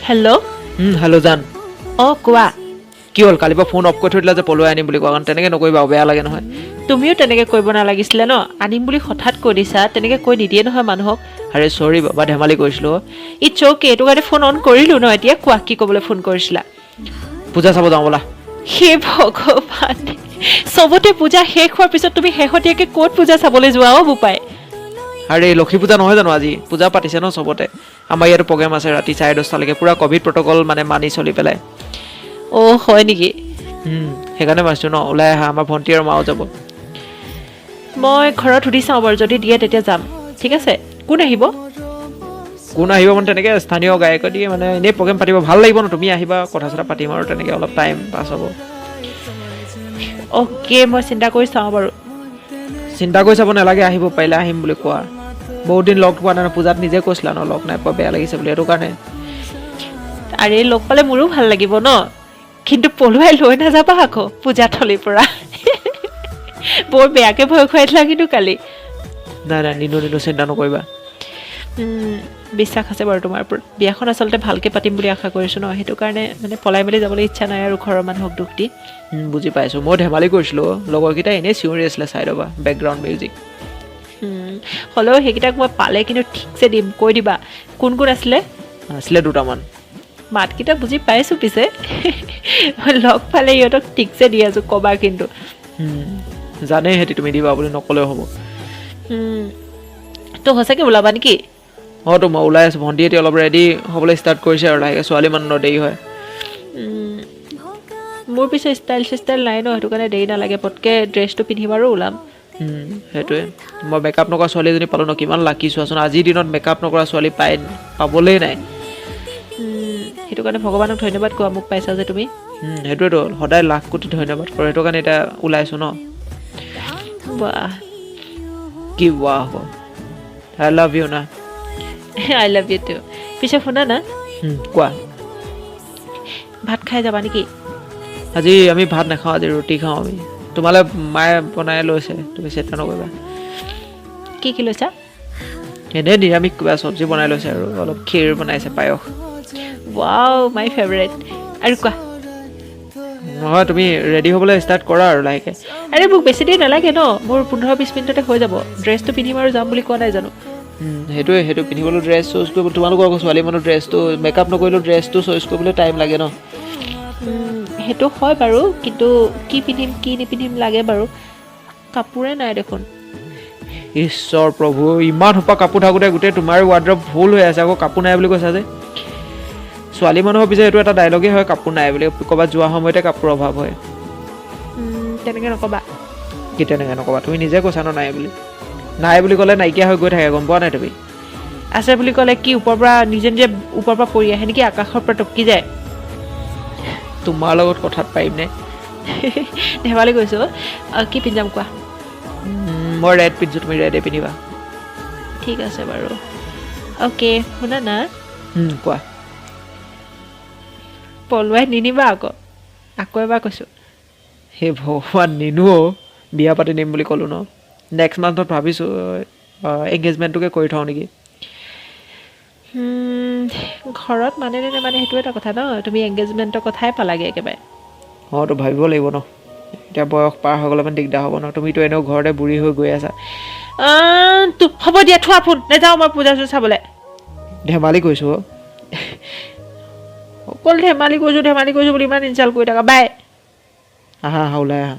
hello' hello' জান অঁ কোৱা কি হ'ল কালিৰ পৰা ফোন অফ কৰি থৈ দিলা যে পলুৱাই আনিম বুলি কোৱা কাৰণ তেনেকৈ নকৰিবা বেয়া লাগে নহয় তুমিও তেনেকৈ কৰিব নালাগিছিলে ন আনিম বুলি হঠাৎ কৈ দিছা তেনেকৈ কৈ নিদিয়ে নহয় মানুহক আৰে চৰি বাবা ধেমালি কৰিছিলোঁ ইটছ অ'কে এইটো কাৰণে ফোন অন কৰিলোঁ ন এতিয়া কোৱা কি ক'বলৈ ফোন কৰিছিলা পূজা চাব যাওঁ ব'লা হে ভগৱান চবতে পূজা শেষ হোৱাৰ পিছত তুমি শেহতীয়াকৈ ক'ত পূজা চাবলৈ যোৱা অ' বোপাই আৰে লক্ষী পূজা নহয় জানো আজি পূজা পাতিছে ন চবতে আমাৰ ইয়াতো প্ৰগ্ৰেম আছে ৰাতি 10:30লৈকে পূৰা ক'ভিড প্ৰট'কল মানে মানি চলি পেলাই অ' হয় নেকি সেইকাৰণে মাতিছোঁ ন ওলাই আহা আমাৰ ভণ্টি আৰু মাও যাব মই ঘৰত সুধি চাওঁ বাৰু যদি দিয়ে তেতিয়া যাম ঠিক আছে কোন আহিব কোন আহিব মানে তেনেকৈ স্থানীয় গায়ক দিয়ে মানে এনেই প্ৰগ্ৰেম পাতিব ভাল লাগিব ন তুমি আহিবা কথা চথা পাতিম আৰু তেনেকৈ অলপ টাইম পাছ হ'ব অ'কে মই চিন্তা কৰি চাওঁ বাৰু চিন্তা কৰি চাব নালাগে আহিব পাৰিলে আহিম বুলি কোৱা বহুত দিন লগ পোৱা নাই পূজাত নিজে কৈছিলা ন লগ নাই পোৱা বেয়া লাগিছে বুলি সেইটো কাৰণে আৰে লগ পালে মোৰো ভাল লাগিব ন কিন্তু পলুৱাই লৈ নাযাবা আকৌ পূজাথলীৰ পৰা বৰ বেয়াকৈ ভয় খুৱাই দিলা কিন্তু কালি নাই নাই নিনো চিন্তা নকৰিবা বিশ্বাস আছে বাৰু তোমাৰ ওপৰত বিয়াখন আচলতে ভালকৈ পাতিম বুলি আশা কৰিছোঁ ন সেইটো কাৰণে মানে পলাই মেলি যাবলৈ ইচ্ছা নাই আৰু ঘৰৰ মানুহক দুখ দি বুজি পাইছোঁ মই ধেমালি কৰিছিলোঁ লগৰকেইটা এনেই চিঞৰি আছিলে চাই ৰ'বা বেকগ্ৰাউণ্ড মিউজিক হ'লেও সেইকেইটাক মই পালে কিন্তু ঠিকছে দিম কৈ দিবা কোন কোন আছিলে আছিলে দুটামান মাতকেইটা বুজি পাইছোঁ পিছে লগ পালে ইহঁতক ঠিকছে দি আছোঁ ক'বা কিন্তু জানেই সিহঁতি তুমি দিবা বুলি নক'লেও হ'ব তো সঁচাকৈ ওলাবা নেকি তো মই ওলাই আছোঁ ভণ্টি এতিয়া অলপ ৰেডি হ'বলৈ ষ্টাৰ্ট কৰিছে আৰু লাহেকৈ ছোৱালী মানুহৰ দেৰি হয় মোৰ পিছে ষ্টাইল নাই ন সেইটো কাৰণে দেৰি নালাগে পটকৈ ড্ৰেছটো পিন্ধিম আৰু ওলাম সেইটোৱে মই মেকআপ নকৰা ছোৱালী এজনী পালোঁ ন কিমান লাকি চোৱাচোন আজিৰ দিনত মেকআপ নকৰা ছোৱালী পাবলেই নাই সেইটো কাৰণে ভগৱানক ধন্যবাদ কোৱা মোক পাইছা যে তুমি সেইটোৱেতো সদায় লাখ কোটি ধন্যবাদ কৰোঁ সেইটো কাৰণে এতিয়া ওলাইছোঁ ন বাহ কি ৱাহ হ'ব আই লাভ ইউ না আই লাভ ইউ টু পিছে শুনা না কোৱা ভাত খাই যাবা নেকি আজি আমি ভাত নাখাওঁ আজি ৰুটি খাওঁ আমি তোমালৈ মায়ে বনাই লৈছে তুমি চিন্তা নকৰিবা কি লৈছা এনেই নিৰামিষ কিবা চব্জি বনাই লৈছে আৰু অলপ ক্ষীৰ বনাইছে পায়স ৱাও মাই ফেভৰেট আৰু কোৱা নহয় তুমি ৰেডি হ'বলৈ ষ্টাৰ্ট কৰা আৰু লাহেকৈ আৰে মোক বেছি দেৰি নালাগে ন মোৰ 15-20 মিনিটতে হৈ যাব ড্ৰেছটো পিন্ধিম আৰু যাম বুলি কোৱা নাই জানো সেইটো পিন্ধিবলৈ ড্ৰেছ চইচ কৰিব তোমালোকৰ আকৌ ছোৱালী মানুহ ড্ৰেছটো মেকআপ নকৰিলেও ড্ৰেছটো চইচ কৰিবলৈ টাইম লাগে ন সেইটো হয় বাৰু কিন্তু কি পিন্ধিম কি নিপিন্ধিম লাগে বাৰু কাপোৰে নাই দেখোন ঈশ্বৰ প্ৰভু ইমান সোপা কাপোৰ থাকোঁতে গোটেই তোমাৰ ৱাৰ্ড্ৰব ফুল হৈ আছে আকৌ কাপোৰ নাই বুলি কৈছা যে ছোৱালী মানুহৰ পিছে এইটো এটা ডাইলগেই হয় কাপোৰ নাই বুলি ক'ৰবাত যোৱা সময়তে কাপোৰৰ অভাৱ হয় তেনেকৈ নক'বা কি তেনেকৈ নক'বা তুমি নিজে কৈছা ন নাই বুলি ক'লে নাইকিয়া হৈ গৈ থাকে গম পোৱা নাই তুমি আছে বুলি ক'লে কি ওপৰৰ পৰা নিজে ওপৰৰ পৰা পৰি আহে নেকি আকাশৰ পৰা টপকি যায় তোমাৰ লগত কথাত পাৰিম নে ধেমালি কৈছোঁ কি পিন্ধাম কোৱা মই ৰেড পিন্ধিছোঁ তুমি ৰেডে পিন্ধিবা ঠিক আছে বাৰু অ'কে শুনা না কোৱা পলুৱাই নিনিবা আকৌ এবাৰ কৈছোঁ সেই ভগৱান নিনো বিয়া পাতি নিম বুলি ক'লোঁ ন নেক্সট মান্থত ভাবিছোঁ এংগেজমেণ্টটোকে কৰি থওঁ নেকি ঘৰত মানে নে মানে সেইটো এটা কথা ন তুমি এংগেজমেণ্টৰ কথাই পালাগে একেবাৰে তো ভাবিব লাগিব ন এতিয়া বয়স পাৰ হৈ গ'লে মানে দিগদাৰ হ'ব ন তুমিতো এনেও ঘৰতে বুঢ়ী হৈ গৈ আছা হ'ব দিয়া থোৱা ফোন নাযাওঁ মই পূজা চূজা চাবলৈ ধেমালি কৰিছোঁ অকল ধেমালি কৰিছোঁ বুলি ইমান ইনচাল্ট কৰি থাকা বাই আহা ওলাই আহা